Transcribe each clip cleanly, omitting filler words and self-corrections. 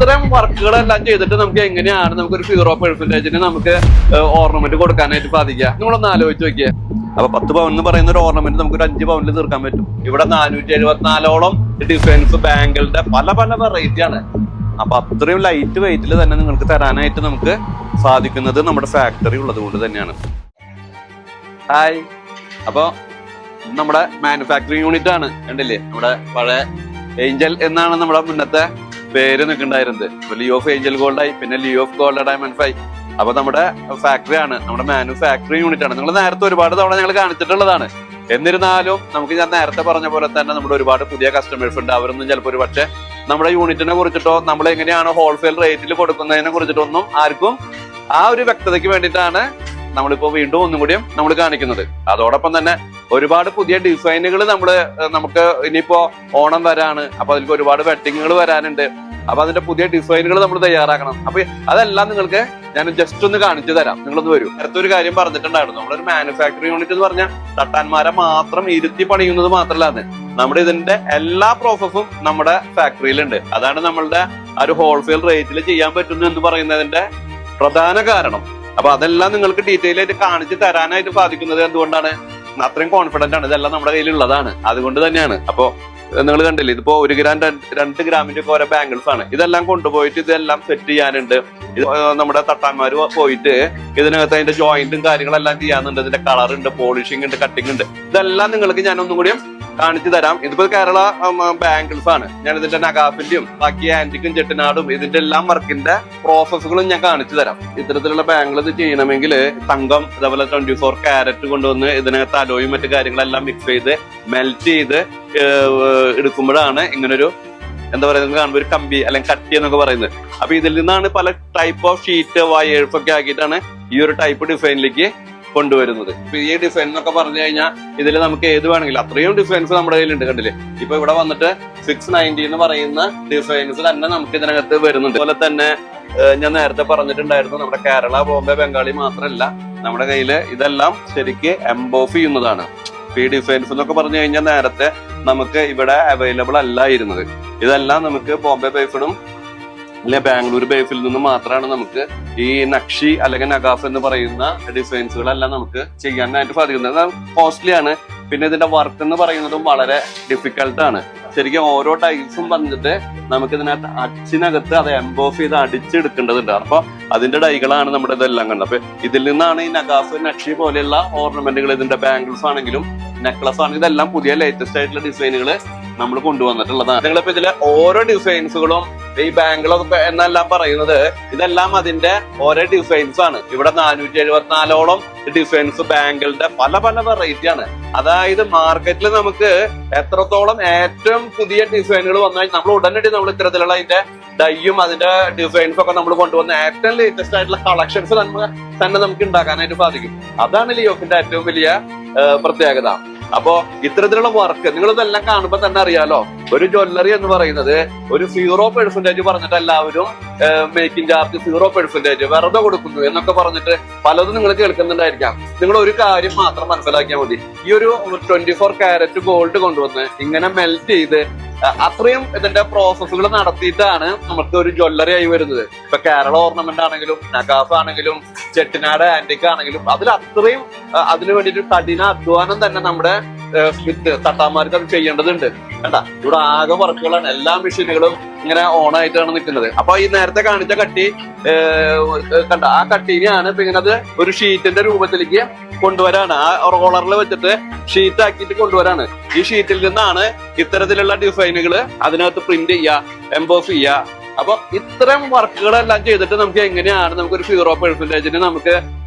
ഇത്തരം വർക്കുകളെല്ലാം ചെയ്തിട്ട് നമുക്ക് എങ്ങനെയാണ് നമുക്കൊരു 0% നമുക്ക് ഓർണമെന്റ് കൊടുക്കാനായിട്ട് സാധിക്കുക? നിങ്ങളൊന്ന് ആലോചിച്ച് നോക്കിയേ. അപ്പൊ 10 പവൻ എന്ന് പറയുന്ന ഒരു ഓർണമെന്റ് നമുക്ക് ഒരു 5 പവനിൽ തീർക്കാൻ പറ്റും. ഇവിടെ 474ഓളം ഡിഫൈൻസ് ബാങ്കിളുടെ പല പല വെറൈറ്റി ആണ്. അപ്പൊ അത്രയും ലൈറ്റ് വെയിറ്റിൽ തന്നെ നിങ്ങൾക്ക് തരാനായിട്ട് നമുക്ക് സാധിക്കുന്നത് നമ്മുടെ ഫാക്ടറി ഉള്ളത് കൊണ്ട് തന്നെയാണ്. ഹായ്, അപ്പൊ നമ്മുടെ മാനുഫാക്ചറിങ് യൂണിറ്റ് ആണ്. കണ്ടില്ലേ, നമ്മുടെ പഴയ ഏഞ്ചൽ എന്നാണ് നമ്മുടെ മുന്നത്തെ പേര് നിൽക്കുന്നുണ്ടായിരുന്നത്. ഇപ്പൊ ലിയോ ഓഫ് ഏഞ്ചൽ ഗോൾഡായി, പിന്നെ ലിയോ ഓഫ് ഗോൾഡ് ഡയമണ്ട് 5. അപ്പൊ നമ്മുടെ ഫാക്ടറി ആണ്, നമ്മുടെ മാനുഫാക്ചറിങ് യൂണിറ്റ് ആണ്. നിങ്ങൾ നേരത്തെ ഒരുപാട് തവണ ഞങ്ങൾ കാണിച്ചിട്ടുള്ളതാണ്. എന്നിരുന്നാലും നമുക്ക് ഞാൻ നേരത്തെ പറഞ്ഞ പോലെ തന്നെ നമ്മുടെ ഒരുപാട് പുതിയ കസ്റ്റമേഴ്സ് ഉണ്ട്. അവരൊന്നും ചിലപ്പോൾ ഒരു പക്ഷേ നമ്മുടെ യൂണിറ്റിനെ കുറിച്ചിട്ടോ നമ്മൾ എങ്ങനെയാണ് ഹോൾസെയിൽ റേറ്റിൽ കൊടുക്കുന്നതിനെ കുറിച്ചിട്ടൊന്നും ആർക്കും ആ ഒരു വ്യക്തതയ്ക്ക് വേണ്ടിയിട്ടാണ് നമ്മളിപ്പോ വീണ്ടും ഒന്നും കൂടിയും നമ്മൾ കാണിക്കുന്നത്. അതോടൊപ്പം തന്നെ ഒരുപാട് പുതിയ ഡിസൈനുകൾ നമുക്ക് ഇനിയിപ്പോ ഓണം വരാണ്. അപ്പൊ അതിലേക്ക് ഒരുപാട് വെഡിങ്ങുകൾ വരാനുണ്ട്. അപ്പൊ അതിന്റെ പുതിയ ഡിസൈനുകൾ നമ്മൾ തയ്യാറാക്കണം. അപ്പൊ അതെല്ലാം നിങ്ങൾക്ക് ഞാൻ ജസ്റ്റ് ഒന്ന് കാണിച്ചു തരാം. നിങ്ങളൊന്ന് വരൂ. നേരത്തെ ഒരു കാര്യം പറഞ്ഞിട്ടുണ്ടായിരുന്നു, നമ്മളൊരു മാനുഫാക്ചറിംഗ് യൂണിറ്റ് എന്ന് പറഞ്ഞാൽ തട്ടാന്മാരെ മാത്രം ഇരുത്തി പണിയുന്നത് മാത്രമല്ലാതെ നമ്മുടെ ഇതിന്റെ എല്ലാ പ്രോസസ്സും നമ്മുടെ ഫാക്ടറിയിലുണ്ട്. അതാണ് നമ്മളുടെ ആ ഒരു ഹോൾസെയിൽ റേറ്റിൽ ചെയ്യാൻ പറ്റുന്നു എന്ന് പറയുന്നതിന്റെ പ്രധാന കാരണം. അപ്പൊ അതെല്ലാം നിങ്ങൾക്ക് ഡീറ്റെയിൽ ആയിട്ട് കാണിച്ചു തരാനായിട്ട് സാധിക്കുന്നത് എന്തുകൊണ്ടാണ്? അത്രയും കോൺഫിഡന്റ് ആണ്. ഇതെല്ലാം നമ്മുടെ കയ്യിലുള്ളതാണ്, അതുകൊണ്ട് തന്നെയാണ്. അപ്പൊ നിങ്ങൾ കണ്ടില്ലേ, ഇതിപ്പോ 1 ഗ്രാം 2 ഗ്രാമിന്റെ ഒക്കെ ഓരോ ബാംഗിൾസ് ആണ്. ഇതെല്ലാം കൊണ്ടുപോയിട്ട് ഇതെല്ലാം സെറ്റ് ചെയ്യാനുണ്ട്. ഇത് നമ്മുടെ തട്ടാന്മാര് പോയിട്ട് ഇതിനകത്ത് അതിന്റെ ജോയിന്റും കാര്യങ്ങളെല്ലാം ചെയ്യാനുണ്ട്. ഇതിന്റെ കളർ ഉണ്ട്, പോളിഷിംഗ് ഉണ്ട്, കട്ടിംഗ് ഉണ്ട്. ഇതെല്ലാം നിങ്ങൾക്ക് ഞാൻ ഒന്നും കൂടിയും കാണിച്ചു തരാം. ഇതിപ്പോ കേരള ബാംഗിൾസ് ആണ്. ഞാൻ ഇതിന്റെ നഗാഫിന്റെയും ബാക്കി ആന്റിക്കും ചെട്ടിനാടും ഇതിന്റെ എല്ലാം വർക്കിന്റെ പ്രോസസ്സുകളും ഞാൻ കാണിച്ചു തരാം. ഇത്തരത്തിലുള്ള ബാംഗിൾ ഇത് ചെയ്യണമെങ്കിൽ തങ്കം, അതേപോലെ 24 കാരറ്റ് കൊണ്ടുവന്ന് ഇതിനകത്ത് അലോയും മറ്റു കാര്യങ്ങളെല്ലാം മിക്സ് ചെയ്ത് മെൽറ്റ് ചെയ്ത് എടുക്കുമ്പോഴാണ് ഇങ്ങനൊരു എന്താ പറയുന്നത് കാണുമ്പോൾ ഒരു കമ്പി അല്ലെങ്കിൽ കട്ടി എന്നൊക്കെ പറയുന്നത്. അപ്പൊ ഇതിൽ നിന്നാണ് പല ടൈപ്പ് ഓഫ് ഷീറ്റ് വയേഴ്സ് ഒക്കെ ആക്കിയിട്ടാണ് ഈ ഒരു ടൈപ്പ് ഡിസൈനിലേക്ക് കൊണ്ടുവരുന്നത്. ഇപ്പൊ ഈ ഡിസൈൻ എന്നൊക്കെ പറഞ്ഞു കഴിഞ്ഞാൽ ഇതിൽ നമുക്ക് ഏത് വേണമെങ്കിലും അത്രയും ഡിസൈൻസ് നമ്മുടെ കയ്യിലുണ്ട്. കണ്ടില്ലേ, ഇപ്പൊ ഇവിടെ വന്നിട്ട് 690 എന്ന് പറയുന്ന ഡിസൈൻസ് തന്നെ നമുക്ക് ഇതിനകത്ത് വരുന്നുണ്ട്. അതുപോലെ തന്നെ ഞാൻ നേരത്തെ പറഞ്ഞിട്ടുണ്ടായിരുന്നു, നമ്മുടെ കേരള, ബോംബെ, ബംഗാളി മാത്രമല്ല നമ്മുടെ കയ്യില് ഇതെല്ലാം ശരിക്ക് എംബോഫ് ചെയ്യുന്നതാണ്. ഈ ഡിസൈൻസ് എന്നൊക്കെ പറഞ്ഞു കഴിഞ്ഞാൽ നേരത്തെ നമുക്ക് ഇവിടെ അവൈലബിൾ അല്ലായിരുന്നത്. ഇതെല്ലാം നമുക്ക് ബോംബെ ബേസ്ഡും അല്ലെ ബാംഗ്ലൂർ ബേസിൽ നിന്നും മാത്രമാണ് നമുക്ക് ഈ നക്ഷി അല്ലെങ്കിൽ നഗാഫ് എന്ന് പറയുന്ന ഡിസൈൻസുകളെല്ലാം നമുക്ക് ചെയ്യാനായിട്ട് സാധിക്കുന്നത്. കോസ്റ്റ്ലി ആണ്. പിന്നെ ഇതിന്റെ വർക്ക് എന്ന് പറയുന്നതും വളരെ ഡിഫിക്കൽട്ടാണ്. ശരിക്കും ഓരോ ടൈൽസും പറഞ്ഞിട്ട് നമുക്ക് ഇതിനകത്ത് അച്ചിനകത്ത് അത് എംബോഫ് ചെയ്ത് അടിച്ചെടുക്കേണ്ടതുണ്ട്. അപ്പൊ അതിന്റെ ഡൈകളാണ് നമ്മുടെ ഇതെല്ലാം കണ്ടത്. അപ്പൊ ഇതിൽ നിന്നാണ് ഈ നഗാഫ്, നക്ഷി പോലെയുള്ള ഓർണമെന്റുകൾ, ഇതിന്റെ ബാംഗിൾസ് ആണെങ്കിലും നെക്ലസ് ആണെങ്കിലും ഇതെല്ലാം പുതിയ ലേറ്റസ്റ്റ് ആയിട്ടുള്ള ഡിസൈനുകൾ നമ്മൾ കൊണ്ടുവന്നിട്ടുള്ളതാണ്. നിങ്ങളിപ്പോ ഇതിലെ ഓരോ ഡിസൈൻസുകളും ഈ ബാംഗിളൊക്കെ എന്നെല്ലാം പറയുന്നത് ഇതെല്ലാം അതിന്റെ ഓരോ ഡിസൈൻസ് ആണ്. ഇവിടെ 474ഓളം ഡിസൈൻസ് ബാംഗിളുടെ പല പല വെറൈറ്റി ആണ്. അതായത് മാർക്കറ്റിൽ നമുക്ക് എത്രത്തോളം ഏറ്റവും പുതിയ ഡിസൈനുകൾ വന്നാൽ നമ്മൾ ഉടനടി നമ്മൾ ഇത്തരത്തിലുള്ള അതിന്റെ ഡൈയും അതിന്റെ ഡിസൈൻസും ഒക്കെ നമ്മൾ കൊണ്ടുവന്ന ഏറ്റവും ലേറ്റസ്റ്റ് ആയിട്ടുള്ള കളക്ഷൻസ് തന്നെ നമുക്ക് ഉണ്ടാക്കാനായിട്ട് സാധിക്കും. അതാണ് ലിയോഫിന്റെ ഏറ്റവും വലിയ പ്രത്യേകത. അപ്പോ ഇത്തരത്തിലുള്ള വർക്ക് നിങ്ങൾ ഇതെല്ലാം കാണുമ്പോൾ തന്നെ അറിയാലോ, ഒരു ജ്വല്ലറി എന്ന് പറയുന്നത് ഒരു 0% പറഞ്ഞിട്ട് എല്ലാവരും മേക്കിംഗ് ചാർജ് 0% വെറുതെ കൊടുക്കുന്നു എന്നൊക്കെ പറഞ്ഞിട്ട് പലതും നിങ്ങൾ കേൾക്കുന്നുണ്ടായിരിക്കാം. നിങ്ങൾ ഒരു കാര്യം മാത്രം മനസ്സിലാക്കിയാൽ മതി. ഈ ഒരു 24 കാരറ്റ് ഗോൾഡ് കൊണ്ടുവന്ന് ഇങ്ങനെ മെൽറ്റ് ചെയ്ത് അത്രയും ഇതിന്റെ പ്രോസസ്സുകൾ നടത്തിയിട്ടാണ് നമുക്ക് ഒരു ജ്വല്ലറി ആയി വരുന്നത്. ഇപ്പൊ കേരള ഓർണമെന്റ് ആണെങ്കിലും നഗാഫ് ആണെങ്കിലും ചെട്ടിനാട് ആന്റിക് ആണെങ്കിലും അതിൽ അത്രയും അതിനു വേണ്ടിയിട്ട് കഠിന അധ്വാനം തന്നെ നമ്മുടെ തട്ടാന്മാർക്ക് അത് ചെയ്യേണ്ടതുണ്ട്. കണ്ട, ഇവിടെ ആകെ വർക്കുകളാണ്. എല്ലാ മെഷീനുകളും ഇങ്ങനെ ഓൺ ആയിട്ടാണ് നിൽക്കുന്നത്. അപ്പൊ ഈ നേരത്തെ കാണിച്ച കട്ടി കണ്ട, ആ കട്ടിനെയാണ് ഇപ്പൊ ഇങ്ങനെ അത് ഒരു ഷീറ്റിന്റെ രൂപത്തിലേക്ക് കൊണ്ടുവരാണ്. ആ റോളറിൽ വെച്ചിട്ട് ഷീറ്റ് ആക്കിയിട്ട് കൊണ്ടുവരാണ്. ഈ ഷീറ്റിൽ നിന്നാണ് ഇത്തരത്തിലുള്ള ഡിസൈനുകൾ അതിനകത്ത് പ്രിന്റ് ചെയ്യുക, എംബോസ് ചെയ്യുക. അപ്പൊ ഇത്തരം വർക്കുകളെല്ലാം ചെയ്തിട്ട് നമുക്ക് എങ്ങനെയാണ് നമുക്കൊരു 0% നമുക്ക്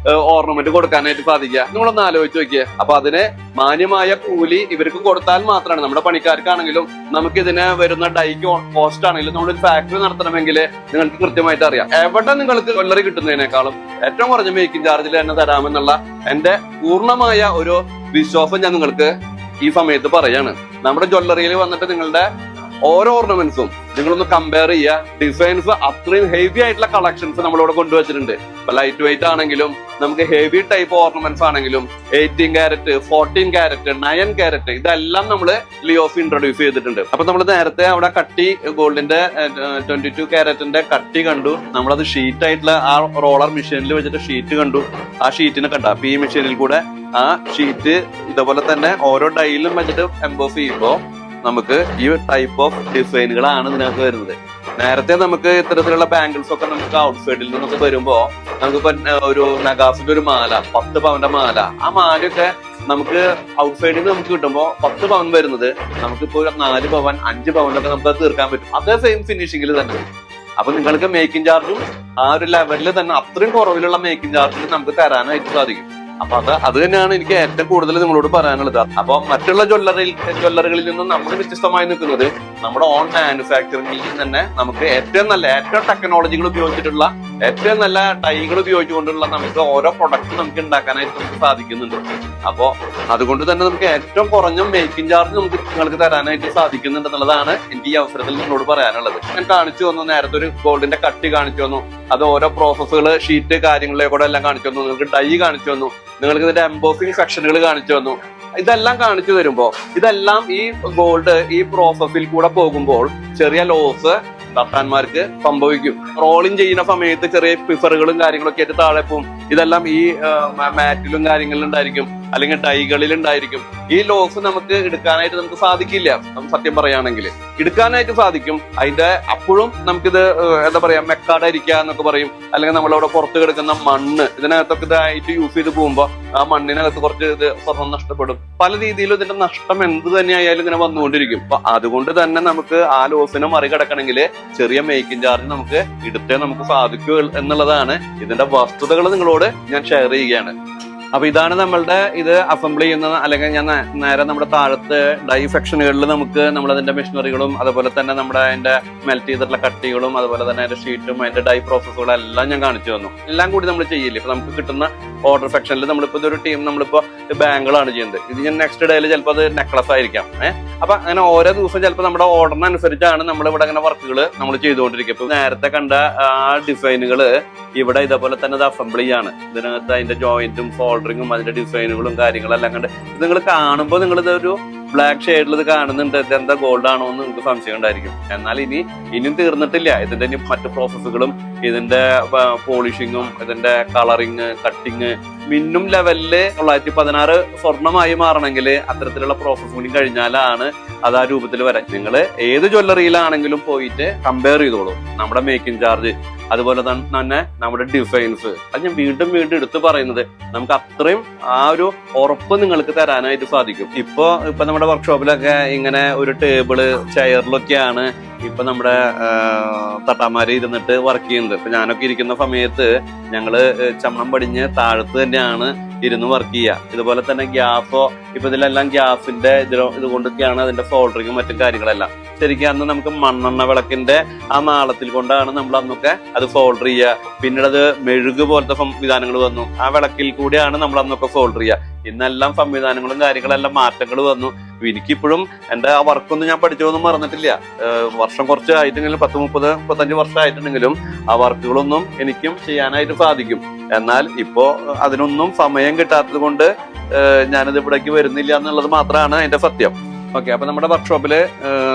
ഓർണമെന്റ് കൊടുക്കാനായിട്ട് സാധിക്കുക? നിങ്ങളൊന്ന് ആലോചിച്ച് നോക്കിയേ. അപ്പൊ അതിന് മാന്യമായ കൂലി ഇവർക്ക് കൊടുത്താൽ മാത്രമാണ്, നമ്മുടെ പണിക്കാർക്കാണെങ്കിലും നമുക്ക് ഇതിന് വരുന്ന ഡൈക്ക് കോസ്റ്റ് ആണെങ്കിലും നമ്മളൊരു ഫാക്ടറി നടത്തണമെങ്കിൽ നിങ്ങൾക്ക് കൃത്യമായിട്ട് അറിയാം. എവിടെ നിങ്ങൾക്ക് ജ്വല്ലറി കിട്ടുന്നതിനേക്കാളും ഏറ്റവും കുറഞ്ഞ മേക്കിംഗ് ചാർജിൽ തന്നെ തരാമെന്നുള്ള എന്റെ പൂർണ്ണമായ ഒരു വിശ്വാസം ഞാൻ നിങ്ങൾക്ക് ഈ സമയത്ത് പറയാണ്. നമ്മുടെ ജ്വല്ലറിയിൽ വന്നിട്ട് നിങ്ങളുടെ ഓരോ ഓർണമെന്റ്സും നിങ്ങളൊന്ന് കമ്പയർ ചെയ്യുക. ഡിസൈൻസ് അത്രയും ഹെവി ആയിട്ടുള്ള കളക്ഷൻസ് നമ്മളിവിടെ കൊണ്ടുവച്ചിട്ടുണ്ട്. ഇപ്പൊ ലൈറ്റ് വെയിറ്റ് ആണെങ്കിലും നമുക്ക് ഹെവി ടൈപ്പ് ഓർണമെന്റ്സ് ആണെങ്കിലും 18 ക്യാരറ്റ്, 14 ക്യാരറ്റ്, 9 ക്യാരറ്റ് ഇതെല്ലാം നമ്മൾ ലിയോസ് ഇൻട്രൊഡ്യൂസ് ചെയ്തിട്ടുണ്ട്. അപ്പൊ നമ്മൾ നേരത്തെ അവിടെ കട്ടി ഗോൾഡിന്റെ 22 ക്യാരറ്റിന്റെ കട്ടി കണ്ടു. നമ്മളത് ഷീറ്റ് ആയിട്ടുള്ള ആ റോളർ മെഷീനിൽ വെച്ചിട്ട് ഷീറ്റ് കണ്ടു. ആ ഷീറ്റിനെ കണ്ട അപ്പൊ ഈ മെഷീനിൽ കൂടെ ആ ഷീറ്റ് ഇതുപോലെ തന്നെ ഓരോ ഡൈയിലും വെച്ചിട്ട് എംബോസ് ചെയ്യുമ്പോൾ നമുക്ക് ഈ ടൈപ്പ് ഓഫ് ഡിസൈനുകളാണ് ഇതിനകത്ത് വരുന്നത്. നേരത്തെ നമുക്ക് ഇത്തരത്തിലുള്ള ബാംഗിൾസ് ഒക്കെ നമുക്ക് ഔട്ട് സൈഡിൽ നിന്നൊക്കെ വരുമ്പോ നമുക്കിപ്പോ ഒരു നഗാസിന്റെ ഒരു മാല, 10 പവന്റെ മാല, ആ മാലയൊക്കെ നമുക്ക് ഔട്ട് സൈഡിൽ നിന്ന് നമുക്ക് കിട്ടുമ്പോൾ 10 പവൻ വരുന്നത് നമുക്കിപ്പോ 4 പവൻ 5 പവനൊക്കെ നമുക്ക് തീർക്കാൻ പറ്റും. അതേ സെയിം ഫിനിഷിംഗിൽ തന്നെ. അപ്പൊ നിങ്ങൾക്ക് മേക്കിംഗ് ചാർജും ആ ഒരു ലെവലിൽ തന്നെ അത്രയും കുറവിലുള്ള മേക്കിംഗ് ചാർജിൽ നമുക്ക് തരാനായിട്ട് സാധിക്കും. അപ്പൊ അത് തന്നെയാണ് എനിക്ക് ഏറ്റവും കൂടുതൽ നിങ്ങളോട് പറയാനുള്ളത്. അപ്പൊ മറ്റുള്ള ജ്വല്ലറികളിൽ നിന്നും നമ്മൾ വ്യത്യസ്തമായി നിൽക്കുന്നത് നമ്മുടെ ഓൺ മാനുഫാക്ചറിംഗിൽ തന്നെ നമുക്ക് ഏറ്റവും ടെക്നോളജികൾ ഉപയോഗിച്ചിട്ടുള്ള ഏറ്റവും നല്ല ഡൈകൾ ഉപയോഗിച്ചുകൊണ്ടുള്ള നമുക്ക് ഓരോ പ്രൊഡക്റ്റ് നമുക്ക് ഉണ്ടാക്കാനായിട്ട് നമുക്ക് സാധിക്കുന്നുണ്ട്. അപ്പോ അതുകൊണ്ട് തന്നെ നമുക്ക് ഏറ്റവും കുറഞ്ഞ മേക്കിംഗ് ചാർജ് നമുക്ക് നിങ്ങൾക്ക് തരാനായിട്ട് സാധിക്കുന്നുണ്ട് എന്നുള്ളതാണ് എനിക്ക് ഈ അവസരത്തിൽ നിങ്ങളോട് പറയാനുള്ളത്. ഞാൻ കാണിച്ചു തന്നു, നേരത്തെ ഒരു ഗോൾഡിന്റെ കട്ടി കാണിച്ചു തന്നു, അത് ഓരോ പ്രോസസ്സുകൾ ഷീറ്റ് കാര്യങ്ങളിലേക്കൂടെ എല്ലാം കാണിച്ചു തന്നു, നിങ്ങൾക്ക് ഡൈ കാണിച്ചു തന്നു, നിങ്ങൾക്ക് ഇതിന്റെ എംബോസിംഗ് സെക്ഷനുകൾ കാണിച്ചു തന്നു. ഇതെല്ലാം കാണിച്ചു തരുമ്പോ ഇതെല്ലാം ഈ ഗോൾഡ് ഈ പ്രോസസ്സിൽ കൂടെ പോകുമ്പോൾ ചെറിയ ലോസ് തട്ടാന്മാർക്ക് സംഭവിക്കും. റോളിങ് ചെയ്യുന്ന സമയത്ത് ചെറിയ പിസറുകളും കാര്യങ്ങളൊക്കെ ആയിട്ട് താഴെ പോവും. ഇതെല്ലാം ഈ മാറ്റിലും കാര്യങ്ങളിലും ഉണ്ടായിരിക്കും, അല്ലെങ്കിൽ ഡൈകളിൽ ഉണ്ടായിരിക്കും. ഈ ലോസ് നമുക്ക് എടുക്കാനായിട്ട് നമുക്ക് സാധിക്കില്ല. സത്യം പറയുകയാണെങ്കിൽ എടുക്കാനായിട്ട് സാധിക്കും. അതിന്റെ അപ്പോഴും നമുക്കിത് എന്താ പറയാ മെക്കാടായിരിക്കുക എന്നൊക്കെ പറയും. അല്ലെങ്കിൽ നമ്മളവിടെ പുറത്ത് കിടക്കുന്ന മണ്ണ് ഇതിനകത്തൊക്കെ ഇതായിട്ട് യൂസ് ചെയ്ത് പോകുമ്പോൾ ആ മണ്ണിനകത്ത് കുറച്ച് ഇത് സ്വർണ്ണം നഷ്ടപ്പെടും. പല രീതിയിലും ഇതിന്റെ നഷ്ടം എന്ത് തന്നെയായാലും ഇങ്ങനെ വന്നുകൊണ്ടിരിക്കും. അപ്പൊ അതുകൊണ്ട് തന്നെ നമുക്ക് ആ ലോസിനെ മറികടക്കണമെങ്കിൽ ചെറിയ മേക്കിംഗ് ചാർജ് നമുക്ക് എടുത്തേ നമുക്ക് സാധിക്കൂ എന്നുള്ളതാണ് ഇതിന്റെ വസ്തുതകൾ നിങ്ങളോട് ഞാൻ ഷെയർ ചെയ്യുകയാണ്. അപ്പൊ ഇതാണ് നമ്മളുടെ ഇത് അസംബിൾ ചെയ്യുന്ന, അല്ലെങ്കിൽ ഞാൻ നേരെ നമ്മുടെ താഴത്ത് ഡൈ സെക്ഷനുകളിൽ നമുക്ക് നമ്മളതിന്റെ മെഷീനറികളും അതുപോലെ തന്നെ നമ്മുടെ അതിന്റെ മെൽറ്റ് ചെയ്തിട്ടുള്ള കട്ടികളും അതുപോലെ തന്നെ അതിന്റെ ഷീറ്റും അതിന്റെ ഡൈ പ്രോസസ്സുകളും എല്ലാം ഞാൻ കാണിച്ചു തന്നു. എല്ലാം കൂടി നമ്മൾ ചെയ്യില്ല. ഇപ്പൊ നമുക്ക് കിട്ടുന്ന ഓർഡർ സെക്ഷനിൽ നമ്മളിപ്പോ ഇതൊരു ടീം നമ്മളിപ്പോ ബാങ്കുകളാണ് ചെയ്യുന്നത്. ഇത് ഞാൻ നെക്സ്റ്റ് ഡേയിൽ ചിലപ്പോൾ അത് നെക്ലസ് ആയിരിക്കാം. അപ്പൊ അങ്ങനെ ഓരോ ദിവസം ചിലപ്പോൾ നമ്മുടെ ഓർഡറിനനുസരിച്ചാണ് നമ്മളിവിടെ അങ്ങനെ വർക്കുകൾ നമ്മൾ ചെയ്തുകൊണ്ടിരിക്കുക. ഇപ്പൊ നേരത്തെ കണ്ട ആ ഡിസൈനുകൾ ഇവിടെ ഇതേപോലെ തന്നെ അത് അസംബിൾ ചെയ്യാണ്. ഇതിനകത്ത് അതിന്റെ ജോയിന്റും ഫോൾഡറിങ്ങും അതിന്റെ ഡിസൈനുകളും കാര്യങ്ങളെല്ലാം കണ്ട് ഇത് നിങ്ങൾ കാണുമ്പോൾ നിങ്ങൾ ഇതൊരു ബ്ലാക്ക് ഷെയ്ഡിൽ ഇത് കാണുന്നുണ്ട്, ഇതെന്താ ഗോൾഡ് ആണോ എന്ന് നിങ്ങൾക്ക് സംശയം ഉണ്ടായിരിക്കും. എന്നാൽ ഇനിയും തീർന്നിട്ടില്ല. ഇതിന്റെ ഇനി മറ്റു പ്രോസസ്സുകളും ഇതിന്റെ പോളിഷിങ്ങും ഇതിന്റെ കളറിങ് കട്ടിങ് മിന്നും ലെവലില് 916 സ്വർണമായി മാറണമെങ്കിൽ അത്തരത്തിലുള്ള പ്രോസസ് കൂടി കഴിഞ്ഞാലാണ് അത് ആ രൂപത്തിൽ വരാൻ. നിങ്ങൾ ഏത് ജ്വല്ലറിയിലാണെങ്കിലും പോയിട്ട് കമ്പയർ ചെയ്തോളൂ. നമ്മുടെ മേക്കിംഗ് ചാർജ് അതുപോലെ തന്നെ നമ്മുടെ ഡിസൈൻസ് അത് ഞാൻ വീണ്ടും എടുത്തു പറയുന്നത് നമുക്ക് അത്രയും ആ ഒരു ഉറപ്പ് നിങ്ങൾക്ക് തരാനായിട്ട് സാധിക്കും. ഇപ്പൊ നമ്മുടെ വർക്ക്ഷോപ്പിലൊക്കെ ഇങ്ങനെ ഒരു ടേബിള് ചെയറിലൊക്കെയാണ് ഇപ്പൊ നമ്മുടെ തട്ടാമാര് ഇരുന്നിട്ട് വർക്ക് ചെയ്യുന്നത്. ഇപ്പൊ ഞാനൊക്കെ ഇരിക്കുന്ന സമയത്ത് ഞങ്ങള് ചമ്മണം പടിഞ്ഞ് താഴത്ത് തന്നെയാണ് ഇരുന്ന് വർക്ക് ചെയ്യുക. ഇതുപോലെ തന്നെ ഗ്യാസോ ഇപ്പൊ ഇതിലെല്ലാം ഗ്യാസിന്റെ ഇതുകൊണ്ടൊക്കെയാണ് അതിന്റെ സോൾഡറിങ്ങും മറ്റും കാര്യങ്ങളെല്ലാം. ശരിക്കും അന്ന് നമുക്ക് മണ്ണെണ്ണ വിളക്കിന്റെ ആ നാളത്തിൽ കൊണ്ടാണ് നമ്മൾ അന്നൊക്കെ അത് സോൾഡർ ചെയ്യുക. പിന്നീട് അത് മെഴുക് പോലത്തെ സംവിധാനങ്ങൾ വന്നു. ആ വിളക്കിൽ കൂടിയാണ് നമ്മൾ അന്നൊക്കെ സോൾഡർ ചെയ്യുക. ഇന്നെല്ലാം സംവിധാനങ്ങളും കാര്യങ്ങളെല്ലാം മാറ്റങ്ങൾ വന്നു. എനിക്കിപ്പോഴും എന്റെ ആ വർക്കൊന്നും ഞാൻ പഠിച്ചതൊന്നും മറന്നിട്ടില്ല. വർഷം കുറച്ച് ആയിട്ടെങ്കിലും 10-30-35 വർഷം ആയിട്ടുണ്ടെങ്കിലും ആ വർക്കുകളൊന്നും എനിക്കും ചെയ്യാനായിട്ട് സാധിക്കും. എന്നാൽ ഇപ്പോ അതിനൊന്നും സമയം കിട്ടാത്തത് കൊണ്ട് ഞാനിത് ഇവിടേക്ക് വരുന്നില്ല എന്നുള്ളത് മാത്രമാണ് അതിന്റെ സത്യം. ഓക്കെ, അപ്പൊ നമ്മുടെ വർക്ക്ഷോപ്പില്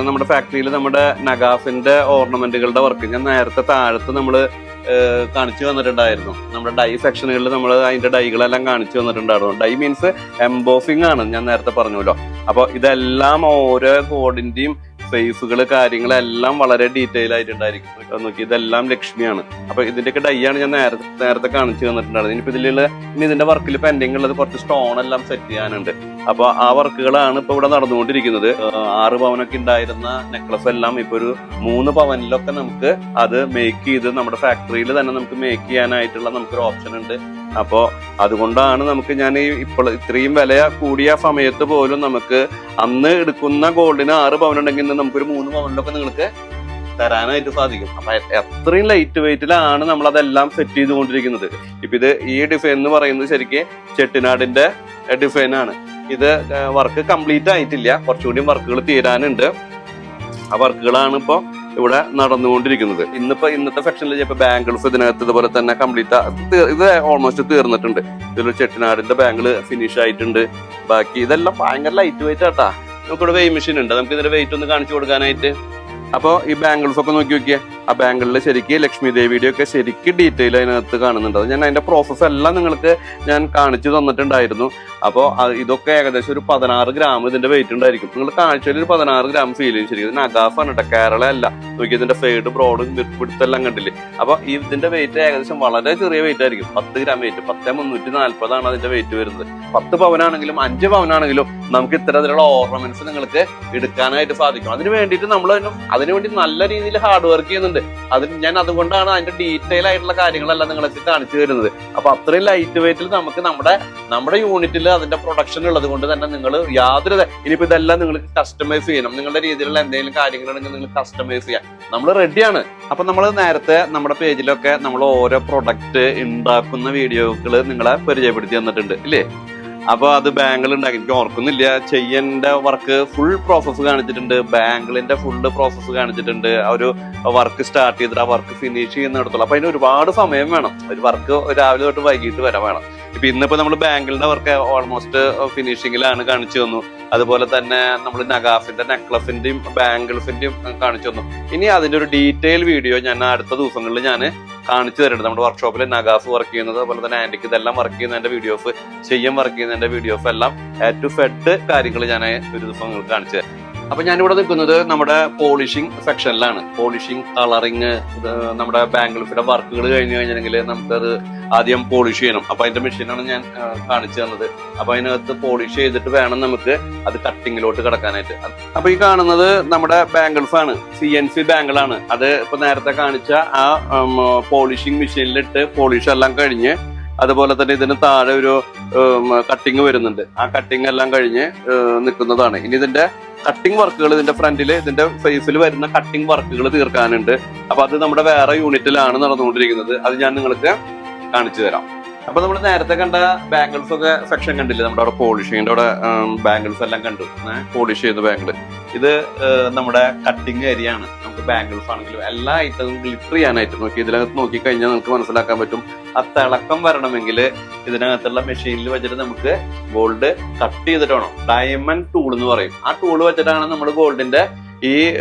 നമ്മുടെ ഫാക്ടറിയിൽ നമ്മുടെ നഗാസിന്റെ ഓർണമെന്റുകളുടെ വർക്ക് ഞാൻ നേരത്തെ താഴത്ത് നമ്മള് കാണിച്ചു വന്നിട്ടുണ്ടായിരുന്നു. നമ്മുടെ ഡൈ സെക്ഷനുകളിൽ നമ്മൾ അതിന്റെ ഡൈകളെല്ലാം കാണിച്ചു വന്നിട്ടുണ്ടായിരുന്നു. ഡൈ മീൻസ് എംബോസിംഗ് ആണ്, ഞാൻ നേരത്തെ പറഞ്ഞല്ലോ. അപ്പൊ ഇതെല്ലാം ഓരോ കോഡിന്റെയും ഫേസുകൾ കാര്യങ്ങളെല്ലാം വളരെ ഡീറ്റെയിൽ ആയിട്ടുണ്ടായിരിക്കും. നോക്കി ഇതെല്ലാം ലക്ഷ്മിയാണ്. അപ്പൊ ഇതിന്റെയൊക്കെ ഡൈ ആണ് ഞാൻ നേരത്തെ കാണിച്ചു തന്നിട്ടുണ്ടായിരുന്നു. ഇനി ഇതിന്റെ വർക്കിൽ പെൻഡിങ് ഉള്ളത് കുറച്ച് സ്റ്റോൺ എല്ലാം സെറ്റ് ചെയ്യാനുണ്ട്. അപ്പൊ ആ വർക്കുകളാണ് ഇപ്പൊ ഇവിടെ നടന്നുകൊണ്ടിരിക്കുന്നത്. 6 പവനൊക്കെ ഉണ്ടായിരുന്ന നെക്ലസ് എല്ലാം ഇപ്പൊ ഒരു 3 പവനിലൊക്കെ നമുക്ക് അത് മേക്ക് ചെയ്ത് നമ്മുടെ ഫാക്ടറിയിൽ തന്നെ നമുക്ക് മേക്ക് ചെയ്യാനായിട്ടുള്ള നമുക്കൊരു ഓപ്ഷൻ ഉണ്ട്. അപ്പോ അതുകൊണ്ടാണ് നമുക്ക് ഞാൻ ഇപ്പോൾ ഇത്രയും വില കൂടിയ സമയത്ത് പോലും നമുക്ക് അന്ന് എടുക്കുന്ന ഗോൾഡിന് 6 പവൻ ഉണ്ടെങ്കിൽ നമുക്കൊരു 3 പവനിലൊക്കെ നിങ്ങൾക്ക് തരാനായിട്ട് സാധിക്കും. അപ്പൊ എത്രയും ലൈറ്റ് വെയിറ്റിലാണ് നമ്മൾ അതെല്ലാം സെറ്റ് ചെയ്തുകൊണ്ടിരിക്കുന്നത്. ഇപ്പൊ ഇത് ഈ ഡിസൈൻ എന്ന് പറയുന്നത് ശരിക്കും ചെട്ടിനാടിന്റെ ഡിസൈനാണ്. ഇത് വർക്ക് കംപ്ലീറ്റ് ആയിട്ടില്ല, കുറച്ചുകൂടി വർക്കുകൾ തീരാനുണ്ട്. ആ വർക്കുകളാണ് ഇപ്പോൾ ഇവിടെ നടന്നുകൊണ്ടിരിക്കുന്നത്. ഇന്നത്തെ സെക്ഷനിൽ ചിലപ്പോൾ ബാംഗിൾസ് ഇതിനകത്ത് ഇതുപോലെ തന്നെ കംപ്ലീറ്റ് ഇത് ഓൾമോസ്റ്റ് തീർന്നിട്ടുണ്ട്. ഇതിലൊരു ചെട്ടിനാടിന്റെ ബാംഗിൾ ഫിനിഷ് ആയിട്ടുണ്ട്. ബാക്കി ഇതെല്ലാം ഭയങ്കര ലൈറ്റ് വെയിറ്റ് ആട്ടാ. നമുക്കിവിടെ വെയിങ് മെഷീൻ ഉണ്ട്, നമുക്ക് ഇതിന്റെ വെയിറ്റ് ഒന്ന് കാണിച്ചു കൊടുക്കാനായിട്ട്. അപ്പോൾ ഈ ബാംഗിൾസ് ഒക്കെ നോക്കി നോക്കിയേ, ആ ബാംഗിളിൽ ശരിക്കും ലക്ഷ്മി ദേവിയുടെ ഒക്കെ ശരിക്കും ഡീറ്റെയിൽ അതിനകത്ത് കാണുന്നുണ്ട്. അത് ഞാൻ അതിന്റെ പ്രോസസ്സ് എല്ലാം നിങ്ങൾക്ക് ഞാൻ കാണിച്ചു തന്നിട്ടുണ്ടായിരുന്നു. അപ്പോൾ ഇതൊക്കെ ഏകദേശം ഒരു 16 ഗ്രാം ഇതിന്റെ വെയിറ്റ് ഉണ്ടായിരിക്കും. നിങ്ങൾ കാഴ്ചയിൽ ഒരു 16 ഗ്രാം ഫീൽ ചെയ്യും. ശരിക്കും ഇത് നഗാഫാണ് കേട്ടോ, കേരള അല്ല. നോക്കി ഇതിന്റെ സൈഡ് ബ്രോഡ് വിടുത്തെല്ലാം കണ്ടില്ലേ. അപ്പൊ ഇതിന്റെ വെയിറ്റ് ഏകദേശം വളരെ ചെറിയ വെയിറ്റ് ആയിരിക്കും. 10 ഗ്രാം വെയിറ്റ്, 10,340 അതിന്റെ വെയിറ്റ് വരുന്നത്. 10 പവനാണെങ്കിലും 5 പവനാണെങ്കിലും നമുക്ക് ഇത്തരത്തിലുള്ള ഓർണമെന്റ്സ് നിങ്ങൾക്ക് എടുക്കാനായിട്ട് സാധിക്കും. അതിന് വേണ്ടിയിട്ട് നമ്മൾ അതിനുവേണ്ടി നല്ല രീതിയിൽ ഹാർഡ് വർക്ക് ചെയ്യുന്നുണ്ട്. ഞാൻ അതുകൊണ്ടാണ് അതിന്റെ ഡീറ്റെയിൽ ആയിട്ടുള്ള കാര്യങ്ങളെല്ലാം നിങ്ങൾക്ക് കാണിച്ചു തരുന്നത്. അപ്പൊ അത്രയും ലൈറ്റ് വെയിറ്റിൽ നമുക്ക് നമ്മുടെ യൂണിറ്റിൽ അതിന്റെ പ്രൊഡക്ഷൻ ഉള്ളത് കൊണ്ട് തന്നെ നിങ്ങൾ യാതൊരു ഇനിയിപ്പോ ഇതെല്ലാം നിങ്ങൾക്ക് കസ്റ്റമൈസ് ചെയ്യണം, നിങ്ങളുടെ രീതിയിലുള്ള എന്തെങ്കിലും കാര്യങ്ങളുണ്ടെങ്കിൽ നിങ്ങൾ കസ്റ്റമൈസ് ചെയ്യാം, നമ്മൾ റെഡിയാണ്. അപ്പൊ നമ്മൾ നേരത്തെ നമ്മുടെ പേജിലൊക്കെ നമ്മൾ ഓരോ പ്രൊഡക്റ്റ് ഉണ്ടാക്കുന്ന വീഡിയോകൾ നിങ്ങളെ പരിചയപ്പെടുത്തി തന്നിട്ടുണ്ട് ഇല്ലേ. അപ്പൊ അത് ബാംഗിൾ ഉണ്ടാക്കി, എനിക്ക് ഓർക്കുന്നില്ല, ചെയ്യേണ്ട വർക്ക് ഫുൾ പ്രോസസ്സ് കാണിച്ചിട്ടുണ്ട്, ബാംഗിളിന്റെ ഫുള്ള് പ്രോസസ്സ് കാണിച്ചിട്ടുണ്ട്. ആ ഒരു വർക്ക് സ്റ്റാർട്ട് ചെയ്തിട്ട് ആ വർക്ക് ഫിനിഷ് ചെയ്യുന്നിടത്തോളം അപ്പൊ അതിന് ഒരുപാട് സമയം വേണം. ഒരു വർക്ക് രാവിലെ തൊട്ട് വൈകിട്ട് വരെ വേണം. ഇന്നിപ്പോ നമ്മൾ ബാംഗിളിന്റെ വർക്ക് ഓൾമോസ്റ്റ് ഫിനിഷിങ്ങിലാണ് കാണിച്ചു തന്നു. അതുപോലെ തന്നെ നമ്മൾ നഗാഫിന്റെ നെക്ലസിന്റെയും ബാംഗിൾസിന്റെയും കാണിച്ചു തന്നു. ഇനി അതിന്റെ ഒരു ഡീറ്റെയിൽ വീഡിയോ ഞാൻ അടുത്ത ദിവസങ്ങളിൽ ഞാൻ കാണിച്ചു തരുന്നുണ്ട്. നമ്മുടെ വർക്ക്ഷോപ്പിൽ നഗാഫ് വർക്ക് ചെയ്യുന്നത്, അതുപോലെ തന്നെ ആന്റിക്ക് ഇതെല്ലാം വർക്ക് ചെയ്യുന്നതിന്റെ വീഡിയോസ്, ചെയ്യാൻ വർക്ക് ചെയ്യുന്നതിന്റെ വീഡിയോസ് എല്ലാം ടു ഫെഡ് കാര്യങ്ങൾ ഞാൻ ഒരു ദിവസം നിങ്ങൾക്ക് കാണിച്ചു തരാം. അപ്പൊ ഞാനിവിടെ നിൽക്കുന്നത് നമ്മുടെ പോളിഷിംഗ് സെക്ഷനിലാണ്. പോളിഷിംഗ്, കളറിങ്, നമ്മുടെ ബാംഗിൾസിന്റെ വർക്കുകൾ കഴിഞ്ഞു കഴിഞ്ഞിട്ടുണ്ടെങ്കിൽ നമുക്കത് ആദ്യം പോളിഷ് ചെയ്യണം. അപ്പൊ അതിന്റെ മെഷീനാണ് ഞാൻ കാണിച്ചു തന്നത്. അപ്പൊ അതിനകത്ത് പോളിഷ് ചെയ്തിട്ട് വേണം നമുക്ക് അത് കട്ടിങ്ങിലോട്ട് കിടക്കാനായിട്ട്. അപ്പൊ ഈ കാണുന്നത് നമ്മുടെ ബാംഗിൾസ് ആണ്, CNC ബാംഗിളാണ്. അത് ഇപ്പൊ നേരത്തെ കാണിച്ച ആ പോളിഷിംഗ് മെഷീനിലിട്ട് പോളിഷ് എല്ലാം കഴിഞ്ഞ് അതുപോലെ തന്നെ ഇതിന് താഴെ ഒരു കട്ടിങ് വരുന്നുണ്ട്. ആ കട്ടിങ് എല്ലാം കഴിഞ്ഞ് നിൽക്കുന്നതാണ്. ഇനി ഇതിന്റെ കട്ടിംഗ് വർക്കുകൾ ഇതിന്റെ ഫ്രണ്ടിൽ ഇതിന്റെ ഫേസിൽ വരുന്ന കട്ടിംഗ് വർക്കുകൾ തീർക്കാനുണ്ട്. അപ്പൊ അത് നമ്മുടെ വേറെ യൂണിറ്റിലാണ് നടന്നുകൊണ്ടിരിക്കുന്നത്. അത് ഞാൻ നിങ്ങൾക്ക് കാണിച്ചു തരാം. അപ്പൊ നമ്മൾ നേരത്തെ കണ്ട ബാംഗിൾസ് ഒക്കെ സെക്ഷൻ കണ്ടില്ലേ, നമ്മുടെ അവിടെ പോളിഷിങ്ങിന്റെ അവിടെ ബാംഗിൾസ് എല്ലാം കണ്ടു, പോളിഷ് ചെയ്ത ബാംഗിൾ. ഇത് നമ്മുടെ കട്ടിംഗ് ഏരിയ ആണ്. നമുക്ക് ബാംഗിൾസ് ആണെങ്കിലും എല്ലാ ഐറ്റവും ഗ്ലിറ്റർ ചെയ്യാനായിട്ട് നോക്കി ഇതിനകത്ത് നോക്കിക്കഴിഞ്ഞാൽ നമുക്ക് മനസ്സിലാക്കാൻ പറ്റും. ആ തിളക്കം വരണമെങ്കിൽ ഇതിനകത്തുള്ള മെഷീനിൽ വെച്ചിട്ട് നമുക്ക് ഗോൾഡ് കട്ട് ചെയ്തിട്ട് വേണം. ഡയമണ്ട് ടൂൾ എന്ന് പറയും. ആ ടൂൾ വെച്ചിട്ടാണ് നമ്മൾ ഗോൾഡിന്റെ ഈ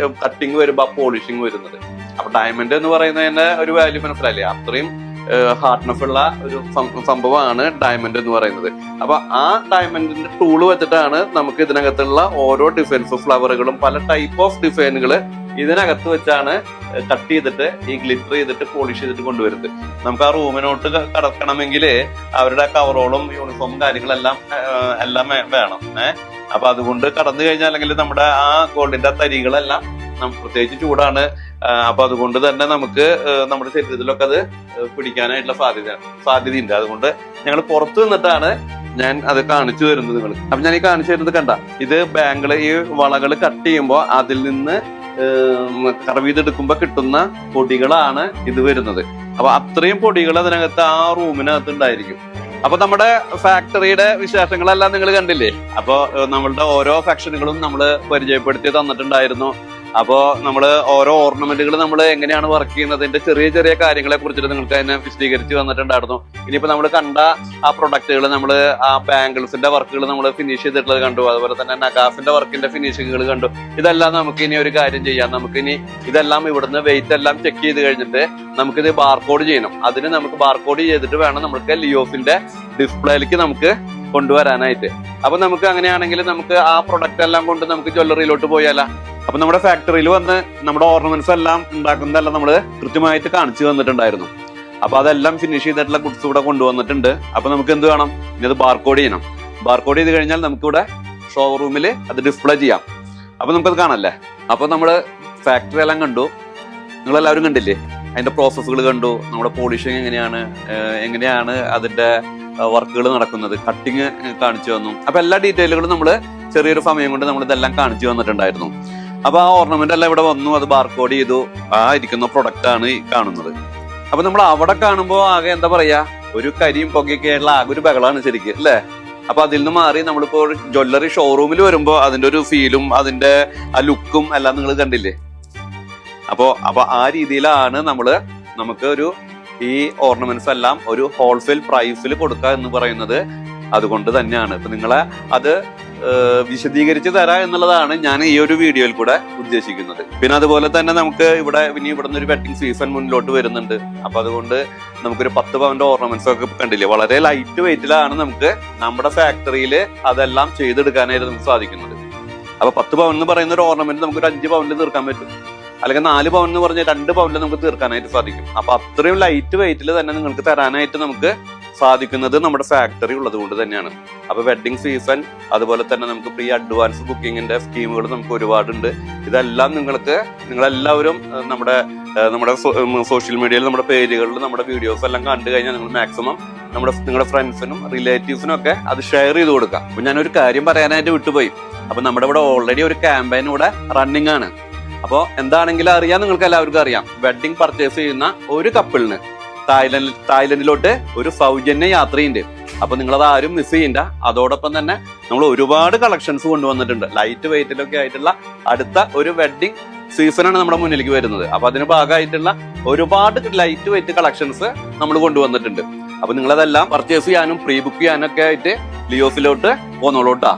കട്ടിങ് വരുമ്പോ പോളിഷിങ് വരുന്നത്. അപ്പൊ ഡയമണ്ട് എന്ന് പറയുന്നതിന്റെ ഒരു വാല്യൂ മനസ്സിലായില്ലേ, അത്രയും ഹാർഡ്നെസ് ഉള്ള ഒരു സംഭവമാണ് ഡയമണ്ട് എന്ന് പറയുന്നത്. അപ്പൊ ആ ഡയമണ്ടിന്റെ ടൂള് വെച്ചിട്ടാണ് നമുക്ക് ഇതിനകത്തുള്ള ഓരോ ഡിസൈൻസ്, ഫ്ലവറുകളും പല ടൈപ്പ് ഓഫ് ഡിസൈനുകൾ ഇതിനകത്ത് വെച്ചാണ് കട്ട് ചെയ്തിട്ട് ഈ ഗ്ലിറ്റർ ചെയ്തിട്ട് പോളിഷ് ചെയ്തിട്ട് കൊണ്ടുവരുന്നത്. നമുക്ക് ആ റൂമിനോട്ട് കടക്കണമെങ്കിൽ അവരുടെ കവറോളും യൂണിഫോമും കാര്യങ്ങളെല്ലാം എല്ലാം വേണം. അപ്പൊ അതുകൊണ്ട് കടന്നു കഴിഞ്ഞാൽ അല്ലെങ്കിൽ നമ്മുടെ ആ ഗോൾഡിന്റെ തരികളെല്ലാം പ്രത്യേകിച്ച് ചൂടാണ്. അപ്പൊ അതുകൊണ്ട് തന്നെ നമുക്ക് നമ്മുടെ ശരീരത്തിലൊക്കെ അത് പിടിക്കാനായിട്ടുള്ള സാധ്യതയുണ്ട്. അതുകൊണ്ട് ഞങ്ങൾ പുറത്തു നിന്നിട്ടാണ് ഞാൻ അത് കാണിച്ചു തരുന്നത് നിങ്ങൾക്ക്. അപ്പൊ ഞാൻ ഈ കാണിച്ചു തരുന്നത് കണ്ട, ഇത് ബാംഗിള് ഈ വളകൾ കട്ട് ചെയ്യുമ്പോൾ അതിൽ നിന്ന് കർവ് ചെയ്തെടുക്കുമ്പോ കിട്ടുന്ന പൊടികളാണ് ഇത് വരുന്നത്. അപ്പൊ അത്രയും പൊടികൾ അതിനകത്ത് ആ റൂമിനകത്ത് ഉണ്ടായിരിക്കും. അപ്പൊ നമ്മുടെ ഫാക്ടറിയുടെ വിശേഷങ്ങളെല്ലാം നിങ്ങൾ കണ്ടില്ലേ. അപ്പൊ നമ്മളുടെ ഓരോ സെക്ഷനുകളും നമ്മൾ പരിചയപ്പെടുത്തി തന്നിട്ടുണ്ടായിരുന്നു. അപ്പോ നമ്മള് ഓരോ ഓർണമെന്റുകൾ നമ്മൾ എങ്ങനെയാണ് വർക്ക് ചെയ്യുന്നതിന്റെ ചെറിയ ചെറിയ കാര്യങ്ങളെ കുറിച്ചിട്ട് നിങ്ങൾക്ക് അതിനെ വിശദീകരിച്ച് വന്നിട്ടുണ്ടായിരുന്നു. ഇനിയിപ്പോ നമ്മൾ കണ്ട ആ പ്രൊഡക്റ്റുകൾ, നമ്മൾ ആ ബാംഗിൾസിന്റെ വർക്കുകൾ നമ്മൾ ഫിനിഷ് ചെയ്തിട്ടുള്ളത് കണ്ടു. അതുപോലെ തന്നെ നഗാഫിന്റെ വർക്കിന്റെ ഫിനിഷിങ്ങുകൾ കണ്ടു. ഇതെല്ലാം നമുക്ക് ഇനി ഒരു കാര്യം ചെയ്യാം. നമുക്കിനി ഇതെല്ലാം ഇവിടുന്ന് വെയിറ്റ് എല്ലാം ചെക്ക് ചെയ്ത് കഴിഞ്ഞിട്ട് നമുക്കിത് ബാർകോഡ് ചെയ്യണം. അതിന് നമുക്ക് ബാർകോഡ് ചെയ്തിട്ട് വേണം നമുക്ക് ലിയോഫിന്റെ ഡിസ്പ്ലേയിലേക്ക് നമുക്ക് കൊണ്ടുവരാനായിട്ട്. അപ്പൊ നമുക്ക് അങ്ങനെയാണെങ്കിൽ നമുക്ക് ആ പ്രൊഡക്റ്റ് എല്ലാം കൊണ്ട് നമുക്ക് ജ്വല്ലറിയിലോട്ട് പോയാലോ. അപ്പൊ നമ്മുടെ ഫാക്ടറിയിൽ വന്ന് നമ്മുടെ ഓർണമെന്റ്സ് എല്ലാം ഉണ്ടാക്കുന്നതെല്ലാം നമ്മൾ കൃത്യമായിട്ട് കാണിച്ചു തന്നിട്ടുണ്ടായിരുന്നു. അപ്പൊ അതെല്ലാം ഫിനിഷ് ചെയ്തിട്ടുള്ള ഗുഡ്സ് ഇവിടെ കൊണ്ടുവന്നിട്ടുണ്ട്. അപ്പൊ നമുക്ക് എന്ത് വേണം, ഇനി അത് ബാർകോഡ് ചെയ്യണം. ബാർകോഡ് ചെയ്ത് കഴിഞ്ഞാൽ നമുക്കിവിടെ ഷോറൂമിൽ അത് ഡിസ്പ്ലേ ചെയ്യാം. അപ്പൊ നമുക്കത് കാണല്ലേ. അപ്പൊ നമ്മള് ഫാക്ടറി എല്ലാം കണ്ടു, നിങ്ങളെല്ലാവരും കണ്ടില്ലേ, അതിന്റെ പ്രോസസ്സുകൾ കണ്ടു, നമ്മുടെ പോളിഷിങ് എങ്ങനെയാണ് അതിന്റെ വർക്കുകൾ നടക്കുന്നത്, കട്ടിങ് കാണിച്ചു തന്നു. അപ്പൊ എല്ലാ ഡീറ്റെയിലുകളും നമ്മൾ ചെറിയൊരു സമയം കൊണ്ട് നമ്മൾ ഇതെല്ലാം കാണിച്ചു തന്നിട്ടുണ്ടായിരുന്നു. അപ്പൊ ആ ഓർണമെന്റ് എല്ലാം ഇവിടെ വന്നു, അത് ബാർകോഡ് ചെയ്തു. ആ ഇരിക്കുന്ന പ്രൊഡക്റ്റ് ആണ് ഈ കാണുന്നത്. അപ്പൊ നമ്മൾ അവിടെ കാണുമ്പോൾ ആകെ എന്താ പറയാ, ഒരു കരിയും പുകയൊക്കെ ആയിട്ടുള്ള ആകെ ഒരു ബഹളാണ് ശരിക്കും അല്ലേ. അപ്പൊ അതിൽ നിന്ന് മാറി നമ്മളിപ്പോ ജ്വല്ലറി ഷോറൂമിൽ വരുമ്പോൾ അതിന്റെ ഒരു ഫീലും അതിന്റെ ആ ലുക്കും എല്ലാം നിങ്ങൾ കണ്ടില്ലേ. അപ്പൊ ആ രീതിയിലാണ് നമുക്ക് ഈ ഓർണമെന്റ്സ് എല്ലാം ഒരു ഹോൾസെയിൽ പ്രൈസിൽ കൊടുക്കുക എന്ന് പറയുന്നത്. അതുകൊണ്ട് തന്നെയാണ് ഇപ്പൊ നിങ്ങളെ അത് വിശദീകരിച്ച് തരാ എന്നുള്ളതാണ് ഞാൻ ഈ ഒരു വീഡിയോയിൽ കൂടെ ഉദ്ദേശിക്കുന്നത്. പിന്നെ അതുപോലെ തന്നെ നമുക്ക് ഇവിടുന്ന് ഒരു വെഡിങ് സീസൺ മുന്നിലോട്ട് വരുന്നുണ്ട്. അപ്പൊ അതുകൊണ്ട് നമുക്കൊരു 10 പവന്റെ ഓർണമെന്റ്സ് ഒക്കെ കണ്ടില്ലേ, വളരെ ലൈറ്റ് വെയിറ്റിലാണ് നമുക്ക് നമ്മുടെ ഫാക്ടറിയിൽ അതെല്ലാം ചെയ്തെടുക്കാനായിട്ട് നമുക്ക് സാധിക്കുന്നത്. അപ്പൊ 10 പവൻ എന്ന് പറയുന്ന ഒരു ഓർണമെന്റ് നമുക്ക് ഒരു 5 പവനിൽ തീർക്കാൻ പറ്റും, അല്ലെങ്കിൽ 4 പവൻ എന്ന് പറഞ്ഞാൽ 2 പവനിൽ നമുക്ക് തീർക്കാനായിട്ട് സാധിക്കും. അപ്പൊ അത്രയും ലൈറ്റ് വെയിറ്റിൽ തന്നെ നിങ്ങൾക്ക് തരാനായിട്ട് നമുക്ക് സാധിക്കുന്നത് നമ്മുടെ ഫാക്ടറി ഉള്ളത് കൊണ്ട് തന്നെയാണ്. അപ്പൊ വെഡിങ് സീസൺ അതുപോലെ തന്നെ നമുക്ക് പ്രീ അഡ്വാൻസ് ബുക്കിങ്ങിന്റെ സ്കീമുകൾ നമുക്ക് ഒരുപാടുണ്ട്. ഇതെല്ലാം നിങ്ങളെല്ലാവരും നമ്മുടെ സോഷ്യൽ മീഡിയയിൽ നമ്മുടെ പേജുകളിൽ നമ്മുടെ വീഡിയോസ് എല്ലാം കണ്ടു കഴിഞ്ഞാൽ നിങ്ങൾ മാക്സിമം നിങ്ങളുടെ ഫ്രണ്ട്സിനും റിലേറ്റീവ്സിനും ഒക്കെ അത് ഷെയർ ചെയ്ത് കൊടുക്കാം. അപ്പൊ ഞാനൊരു കാര്യം പറയാനായിട്ട് വിട്ടുപോയി. അപ്പൊ നമ്മുടെ ഇവിടെ ഓൾറെഡി ഒരു ക്യാമ്പയിൻ ഇവിടെ റണ്ണിങ് ആണ്. അപ്പോൾ എന്താണെങ്കിലും അറിയാം, നിങ്ങൾക്ക് എല്ലാവർക്കും അറിയാം, വെഡിങ് പർച്ചേസ് ചെയ്യുന്ന ഒരു കപ്പിളിന് തായ്ലൻഡിലോട്ട് ഒരു സൗജന്യ യാത്രയുണ്ട്. അപ്പൊ നിങ്ങളത് ആരും മിസ് ചെയ്യണ്ട. അതോടൊപ്പം തന്നെ നമ്മൾ ഒരുപാട് കളക്ഷൻസ് കൊണ്ടുവന്നിട്ടുണ്ട്. ലൈറ്റ് വെയിറ്റിലൊക്കെ ആയിട്ടുള്ള അടുത്ത ഒരു വെഡിങ് സീസണാണ് നമ്മുടെ മുന്നിലേക്ക് വരുന്നത്. അപ്പൊ അതിന് ഭാഗമായിട്ടുള്ള ഒരുപാട് ലൈറ്റ് വെയിറ്റ് കളക്ഷൻസ് നമ്മൾ കൊണ്ടുവന്നിട്ടുണ്ട്. അപ്പൊ നിങ്ങളതെല്ലാം പർച്ചേസ് ചെയ്യാനും പ്രീ ബുക്ക് ചെയ്യാനും ഒക്കെ ആയിട്ട് ലിയോസിലോട്ട് പോന്നോളൂട്ടാ.